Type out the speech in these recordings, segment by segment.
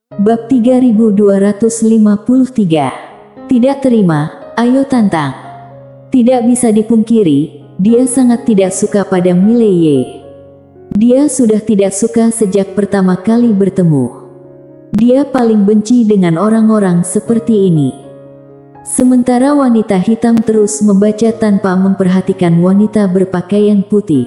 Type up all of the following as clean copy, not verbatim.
Bab 3253. Tidak terima, ayo tantang. Tidak bisa dipungkiri, dia sangat tidak suka pada Mileye. Dia sudah tidak suka sejak pertama kali bertemu. Dia paling benci dengan orang-orang seperti ini. Sementara wanita hitam terus membaca tanpa memperhatikan wanita berpakaian putih.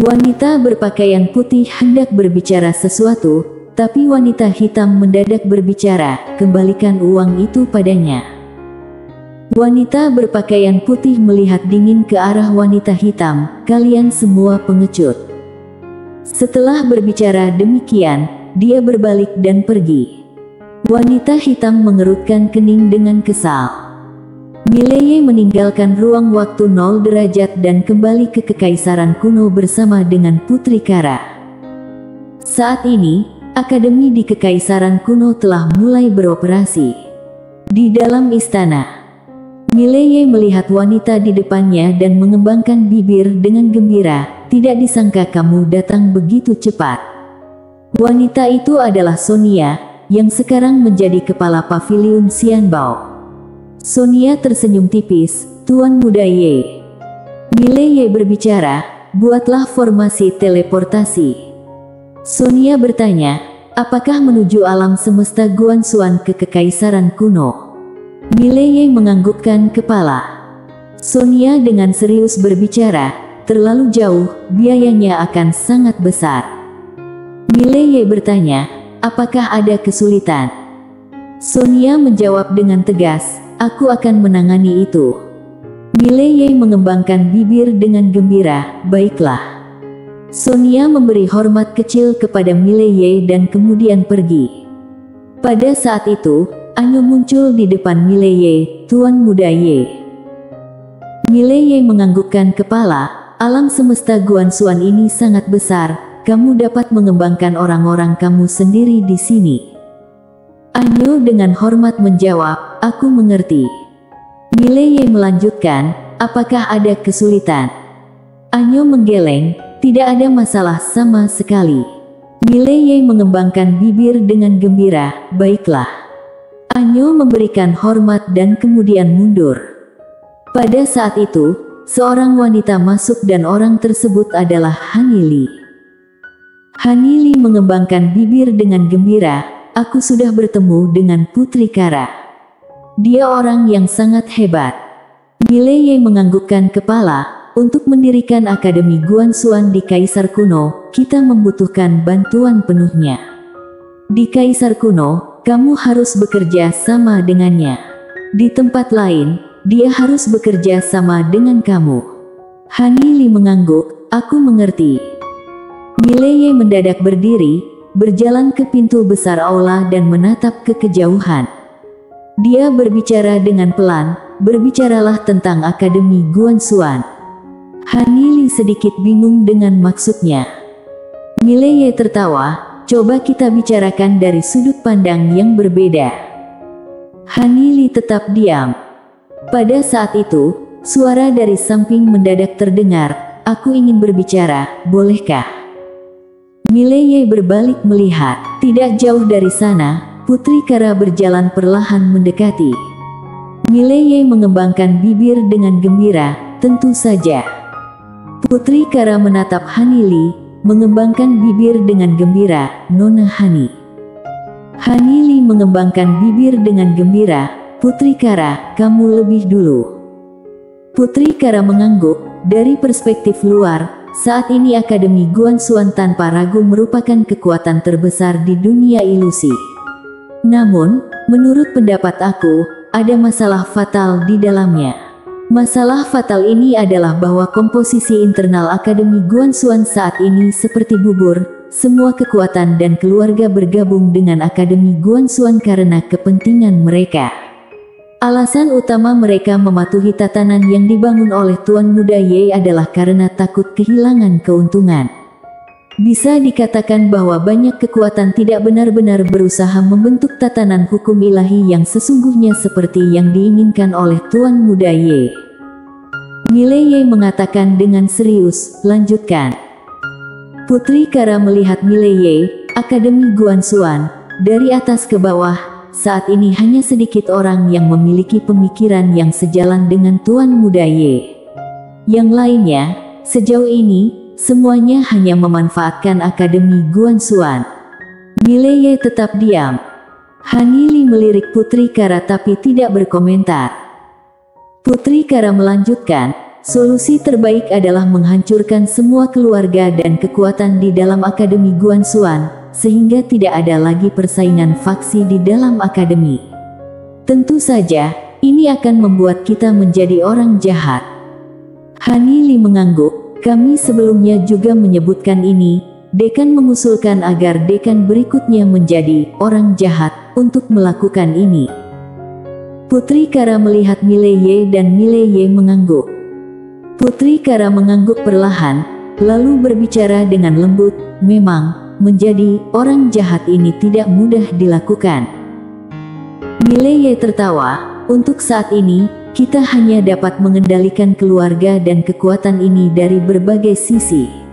Wanita berpakaian putih hendak berbicara sesuatu, tapi wanita hitam mendadak berbicara, "Kembalikan uang itu padanya." Wanita berpakaian putih melihat dingin ke arah wanita hitam, "Kalian semua pengecut." Setelah berbicara demikian, dia berbalik dan pergi. Wanita hitam mengerutkan kening dengan kesal. Mileye meninggalkan ruang waktu 0 derajat dan kembali ke kekaisaran kuno bersama dengan Putri Kara. Saat ini, akademi di kekaisaran kuno telah mulai beroperasi. Di dalam istana, Mileye melihat wanita di depannya dan mengembangkan bibir dengan gembira. "Tidak disangka kamu datang begitu cepat." Wanita itu adalah Sonia, yang sekarang menjadi kepala paviliun Xianbao. Sonia tersenyum tipis, "Tuan Muda Ye." Mileye berbicara, "Buatlah formasi teleportasi." Sonia bertanya, "Apakah menuju alam semesta Guanxuan ke kekaisaran kuno?" Mileye menganggukkan kepala. Sonia dengan serius berbicara, "Terlalu jauh, biayanya akan sangat besar." Mileye bertanya, "Apakah ada kesulitan?" Sonia menjawab dengan tegas, "Aku akan menangani itu." Mileye mengembangkan bibir dengan gembira, "Baiklah." Sonia memberi hormat kecil kepada Mileye dan kemudian pergi. Pada saat itu, Anyo muncul di depan Mileye, "Tuan Muda Ye." Mileye menganggukkan kepala, "Alam semesta Guanxuan ini sangat besar, kamu dapat mengembangkan orang-orang kamu sendiri di sini." Anyo dengan hormat menjawab, "Aku mengerti." Mileye melanjutkan, "Apakah ada kesulitan?" Anyo menggeleng, "Tidak ada masalah sama sekali." Mileye mengembangkan bibir dengan gembira, "Baiklah." Anyo memberikan hormat dan kemudian mundur. Pada saat itu, seorang wanita masuk dan orang tersebut adalah Hanili. Hanili mengembangkan bibir dengan gembira, "Aku sudah bertemu dengan Putri Kara. Dia orang yang sangat hebat." Mileye menganggukkan kepala, "Untuk mendirikan Akademi Guanxuan di Kaisar Kuno, kita membutuhkan bantuan penuhnya. Di Kaisar Kuno, kamu harus bekerja sama dengannya. Di tempat lain, dia harus bekerja sama dengan kamu." Hanili mengangguk, "Aku mengerti." Mileye mendadak berdiri, berjalan ke pintu besar aula dan menatap ke kejauhan. Dia berbicara dengan pelan, "Berbicaralah tentang Akademi Guanxuan." Hanili sedikit bingung dengan maksudnya. Mileye tertawa, "Coba kita bicarakan dari sudut pandang yang berbeda." Hanili tetap diam. Pada saat itu, suara dari samping mendadak terdengar, "Aku ingin berbicara, bolehkah?" Mileye berbalik melihat. Tidak jauh dari sana, Putri Kara berjalan perlahan mendekati. Mileye mengembangkan bibir dengan gembira, "Tentu saja." Putri Kara menatap Hanili, mengembangkan bibir dengan gembira, "Nona Hani." Hanili mengembangkan bibir dengan gembira, "Putri Kara, kamu lebih dulu." Putri Kara mengangguk, "Dari perspektif luar, saat ini Akademi Guanxuan tanpa ragu merupakan kekuatan terbesar di dunia ilusi. Namun, menurut pendapat aku, ada masalah fatal di dalamnya. Masalah fatal ini adalah bahwa komposisi internal Akademi Guanxuan saat ini seperti bubur, semua kekuatan dan keluarga bergabung dengan Akademi Guanxuan karena kepentingan mereka. Alasan utama mereka mematuhi tatanan yang dibangun oleh Tuan Muda Ye adalah karena takut kehilangan keuntungan. Bisa dikatakan bahwa banyak kekuatan tidak benar-benar berusaha membentuk tatanan hukum ilahi yang sesungguhnya seperti yang diinginkan oleh Tuan Muda Ye." Mileye mengatakan dengan serius, "Lanjutkan." Putri Kara melihat Mileye, "Akademi Guanxuan, dari atas ke bawah, saat ini hanya sedikit orang yang memiliki pemikiran yang sejalan dengan Tuan Muda Ye. Yang lainnya, sejauh ini, semuanya hanya memanfaatkan Akademi Guanxuan. Mileye tetap diam. Han Yili melirik Putri Kara tapi tidak berkomentar. Putri Kara melanjutkan, solusi terbaik adalah menghancurkan semua keluarga dan kekuatan di dalam Akademi Guanxuan, sehingga tidak ada lagi persaingan faksi di dalam akademi. Tentu saja, ini akan membuat kita menjadi orang jahat. Han Yili mengangguk, kami sebelumnya juga menyebutkan ini. Dekan mengusulkan agar dekan berikutnya menjadi orang jahat untuk melakukan ini. Putri Kara melihat Mileye dan Mileye mengangguk. Putri Kara mengangguk perlahan, lalu berbicara dengan lembut, memang, menjadi orang jahat ini tidak mudah dilakukan. Mileye tertawa, untuk saat ini, kita hanya dapat mengendalikan keluarga dan kekuatan ini dari berbagai sisi.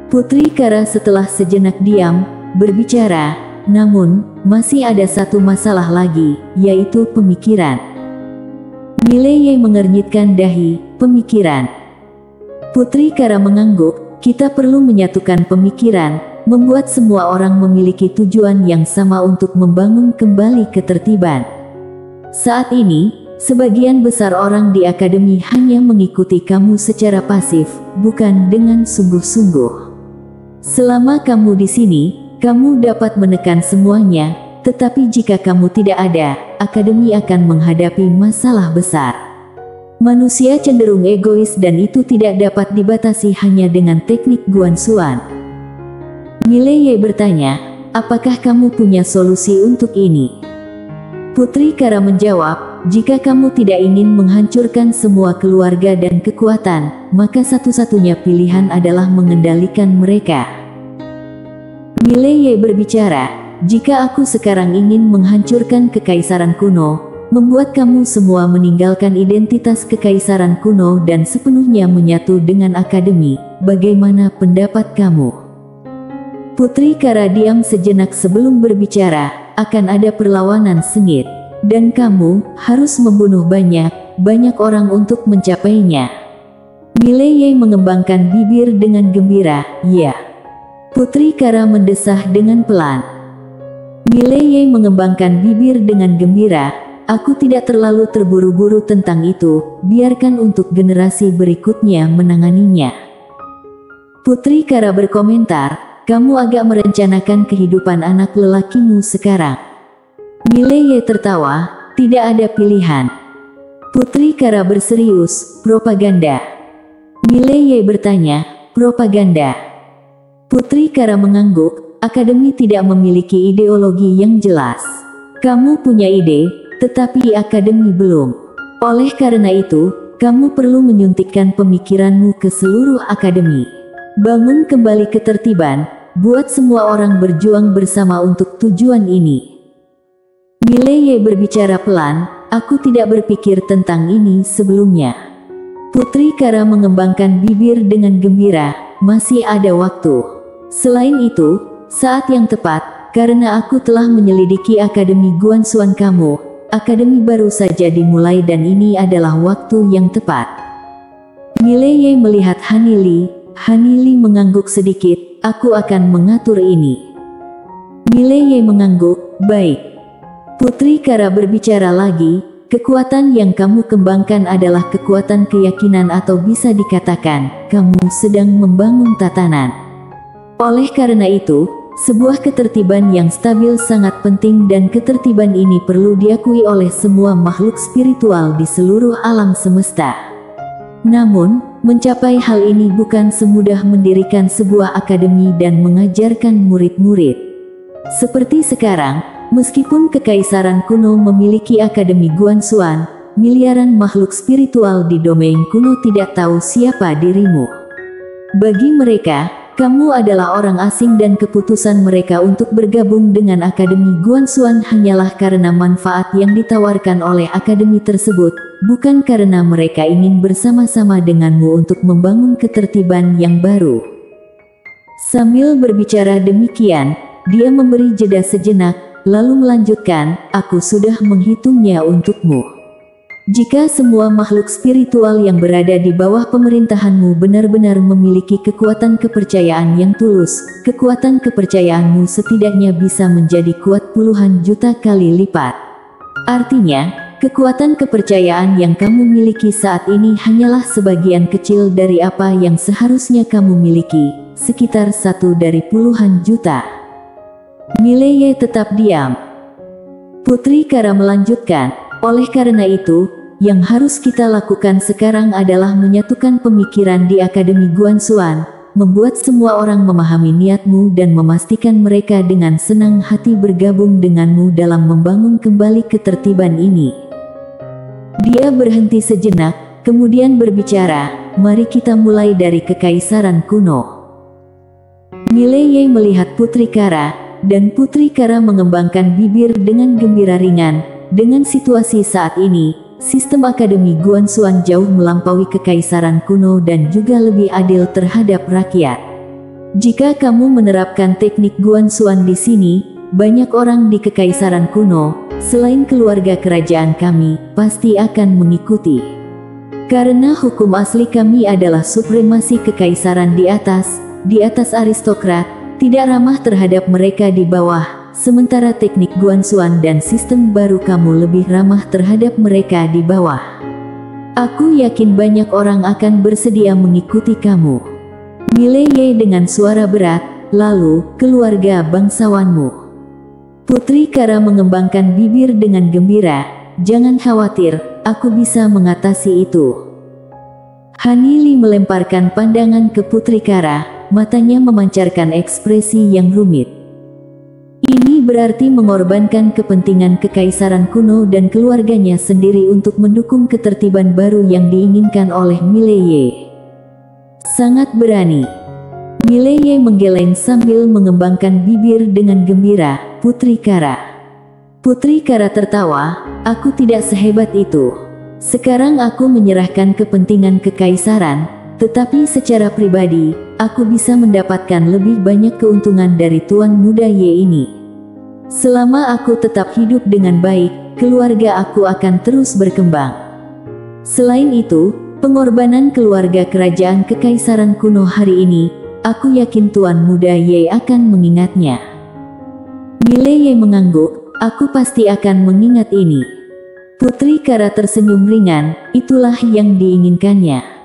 Putri Kara setelah sejenak diam, berbicara, namun, masih ada satu masalah lagi, yaitu pemikiran. Mileye mengernyitkan dahi, pemikiran. Putri Kara mengangguk, kita perlu menyatukan pemikiran, membuat semua orang memiliki tujuan yang sama untuk membangun kembali ketertiban. Saat ini, sebagian besar orang di akademi hanya mengikuti kamu secara pasif, bukan dengan sungguh-sungguh. Selama kamu di sini, kamu dapat menekan semuanya, tetapi jika kamu tidak ada, akademi akan menghadapi masalah besar. Manusia cenderung egois dan itu tidak dapat dibatasi hanya dengan teknik Guanxuan. Mileye bertanya, apakah kamu punya solusi untuk ini? Putri Kara menjawab, jika kamu tidak ingin menghancurkan semua keluarga dan kekuatan, maka satu-satunya pilihan adalah mengendalikan mereka. Mileye berbicara, jika aku sekarang ingin menghancurkan kekaisaran kuno, membuat kamu semua meninggalkan identitas kekaisaran kuno dan sepenuhnya menyatu dengan akademi, bagaimana pendapat kamu? Putri Kara diam sejenak sebelum berbicara, akan ada perlawanan sengit, dan kamu harus membunuh banyak orang untuk mencapainya. Mileye mengembangkan bibir dengan gembira, ya. Putri Kara mendesah dengan pelan. Mileye mengembangkan bibir dengan gembira, aku tidak terlalu terburu-buru tentang itu, biarkan untuk generasi berikutnya menanganinya. Putri Kara berkomentar, kamu agak merencanakan kehidupan anak lelakimu sekarang. Mileye tertawa, tidak ada pilihan. Putri Kara berserius, propaganda. Mileye bertanya, propaganda. Putri Kara mengangguk, akademi tidak memiliki ideologi yang jelas. Kamu punya ide, tetapi akademi belum. Oleh karena itu, kamu perlu menyuntikkan pemikiranmu ke seluruh akademi. Bangun kembali ketertiban, buat semua orang berjuang bersama untuk tujuan ini. Mileye berbicara pelan, aku tidak berpikir tentang ini sebelumnya. Putri Kara mengembangkan bibir dengan gembira, masih ada waktu. Selain itu, saat yang tepat, karena aku telah menyelidiki Akademi Guanxuan kamu, akademi baru saja dimulai dan ini adalah waktu yang tepat. Mileye melihat Han Yili, Han Yili mengangguk sedikit, aku akan mengatur ini. Mileye mengangguk, baik. Putri Kara berbicara lagi, kekuatan yang kamu kembangkan adalah kekuatan keyakinan atau bisa dikatakan, kamu sedang membangun tatanan. Oleh karena itu, sebuah ketertiban yang stabil sangat penting dan ketertiban ini perlu diakui oleh semua makhluk spiritual di seluruh alam semesta. Namun, mencapai hal ini bukan semudah mendirikan sebuah akademi dan mengajarkan murid-murid. Seperti sekarang, meskipun kekaisaran kuno memiliki Akademi Guanxuan, miliaran makhluk spiritual di domain kuno tidak tahu siapa dirimu. Bagi mereka, kamu adalah orang asing dan keputusan mereka untuk bergabung dengan Akademi Guanxuan hanyalah karena manfaat yang ditawarkan oleh akademi tersebut, bukan karena mereka ingin bersama-sama denganmu untuk membangun ketertiban yang baru. Sambil berbicara demikian, dia memberi jeda sejenak, lalu melanjutkan, aku sudah menghitungnya untukmu. Jika semua makhluk spiritual yang berada di bawah pemerintahanmu benar-benar memiliki kekuatan kepercayaan yang tulus, kekuatan kepercayaanmu setidaknya bisa menjadi kuat puluhan juta kali lipat. Artinya, kekuatan kepercayaan yang kamu miliki saat ini hanyalah sebagian kecil dari apa yang seharusnya kamu miliki, sekitar 1 dari puluhan juta. Mileye tetap diam. Putri Kara melanjutkan, oleh karena itu, yang harus kita lakukan sekarang adalah menyatukan pemikiran di Akademi Guanxuan, membuat semua orang memahami niatmu dan memastikan mereka dengan senang hati bergabung denganmu dalam membangun kembali ketertiban ini. Dia berhenti sejenak, kemudian berbicara, mari kita mulai dari Kekaisaran Kuno. Mileye melihat Putri Kara, dan Putri Kara mengembangkan bibir dengan gembira ringan. Dengan situasi saat ini, sistem Akademi Guanxuan jauh melampaui Kekaisaran Kuno dan juga lebih adil terhadap rakyat. Jika kamu menerapkan teknik Guanxuan di sini, banyak orang di Kekaisaran Kuno, selain keluarga kerajaan kami, pasti akan mengikuti. Karena hukum asli kami adalah supremasi kekaisaran di atas aristokrat, tidak ramah terhadap mereka di bawah. Sementara teknik Guanxuan dan sistem baru kamu lebih ramah terhadap mereka di bawah. Aku yakin banyak orang akan bersedia mengikuti kamu. Mileye dengan suara berat, lalu, keluarga bangsawanmu. Putri Kara mengembangkan bibir dengan gembira, jangan khawatir, aku bisa mengatasi itu. Hanili melemparkan pandangan ke Putri Kara, matanya memancarkan ekspresi yang rumit. Ini berarti mengorbankan kepentingan Kekaisaran Kuno dan keluarganya sendiri untuk mendukung ketertiban baru yang diinginkan oleh Mileye. Sangat berani. Mileye menggeleng sambil mengembangkan bibir dengan gembira, Putri Kara. Putri Kara tertawa, aku tidak sehebat itu. Sekarang aku menyerahkan kepentingan Kekaisaran, tetapi secara pribadi, aku bisa mendapatkan lebih banyak keuntungan dari Tuan Muda Ye ini. Selama aku tetap hidup dengan baik, keluarga aku akan terus berkembang. Selain itu, pengorbanan keluarga kerajaan Kekaisaran Kuno hari ini, aku yakin Tuan Muda Ye akan mengingatnya. Mileye mengangguk, aku pasti akan mengingat ini. Putri Kara tersenyum ringan, itulah yang diinginkannya.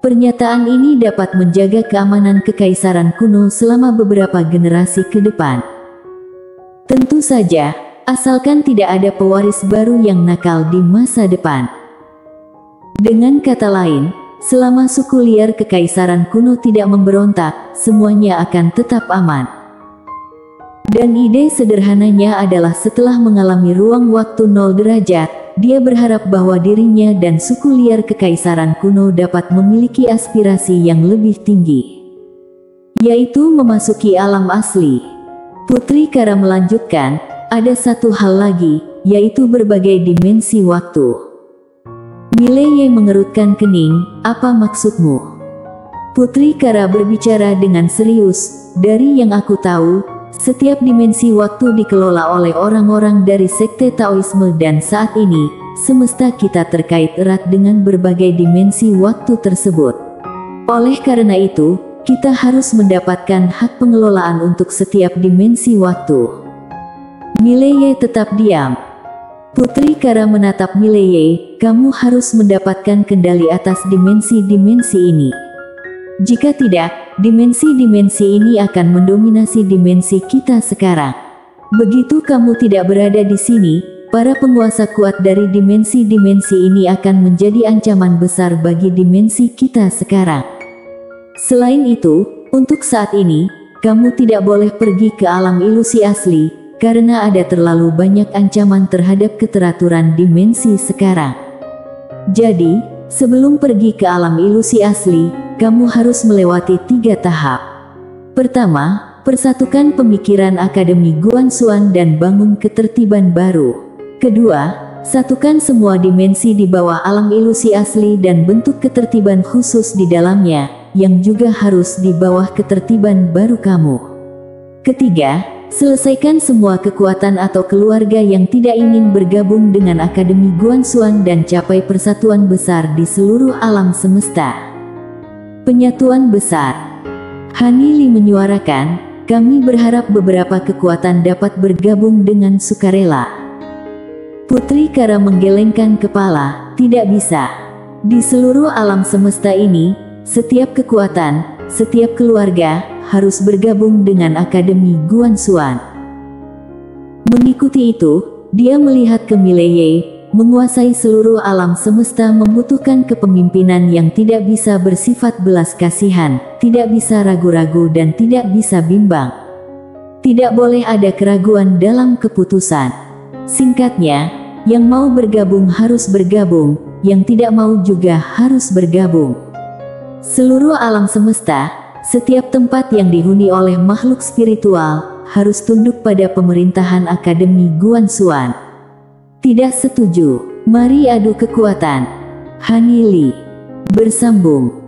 Pernyataan ini dapat menjaga keamanan Kekaisaran Kuno selama beberapa generasi ke depan. Tentu saja, asalkan tidak ada pewaris baru yang nakal di masa depan. Dengan kata lain, selama suku liar Kekaisaran Kuno tidak memberontak, semuanya akan tetap aman. Dan ide sederhananya adalah setelah mengalami ruang waktu 0 derajat, dia berharap bahwa dirinya dan suku liar Kekaisaran Kuno dapat memiliki aspirasi yang lebih tinggi, yaitu memasuki alam asli. Putri Kara melanjutkan, ada satu hal lagi, yaitu berbagai dimensi waktu. Mileye mengerutkan kening, apa maksudmu? Putri Kara berbicara dengan serius, dari yang aku tahu, setiap dimensi waktu dikelola oleh orang-orang dari sekte Taoisme dan saat ini, semesta kita terkait erat dengan berbagai dimensi waktu tersebut. Oleh karena itu, kita harus mendapatkan hak pengelolaan untuk setiap dimensi waktu. Mileye tetap diam. Putri Kara menatap Mileye, kamu harus mendapatkan kendali atas dimensi-dimensi ini. Jika tidak, dimensi-dimensi ini akan mendominasi dimensi kita sekarang. Begitu kamu tidak berada di sini, para penguasa kuat dari dimensi-dimensi ini akan menjadi ancaman besar bagi dimensi kita sekarang. Selain itu, untuk saat ini, kamu tidak boleh pergi ke alam ilusi asli, karena ada terlalu banyak ancaman terhadap keteraturan dimensi sekarang. Jadi, sebelum pergi ke alam ilusi asli, kamu harus melewati 3 tahap. Pertama, persatukan pemikiran Akademi Guanxuan dan bangun ketertiban baru. Kedua, satukan semua dimensi di bawah alam ilusi asli dan bentuk ketertiban khusus di dalamnya, yang juga harus di bawah ketertiban baru kamu. Ketiga, selesaikan semua kekuatan atau keluarga yang tidak ingin bergabung dengan Akademi Guanxuan dan capai persatuan besar di seluruh alam semesta. Penyatuan besar. Han Li menyuarakan, kami berharap beberapa kekuatan dapat bergabung dengan sukarela. Putri Kara menggelengkan kepala, tidak bisa. Di seluruh alam semesta ini, setiap kekuatan, setiap keluarga, harus bergabung dengan Akademi Guanxuan. Mengikuti itu, dia melihat ke Mileye, menguasai seluruh alam semesta membutuhkan kepemimpinan yang tidak bisa bersifat belas kasihan, tidak bisa ragu-ragu dan tidak bisa bimbang. Tidak boleh ada keraguan dalam keputusan. Singkatnya, yang mau bergabung harus bergabung, yang tidak mau juga harus bergabung. Seluruh alam semesta, setiap tempat yang dihuni oleh makhluk spiritual, harus tunduk pada pemerintahan Akademi Guanxuan. Tidak setuju, mari adu kekuatan. Han Li bersambung.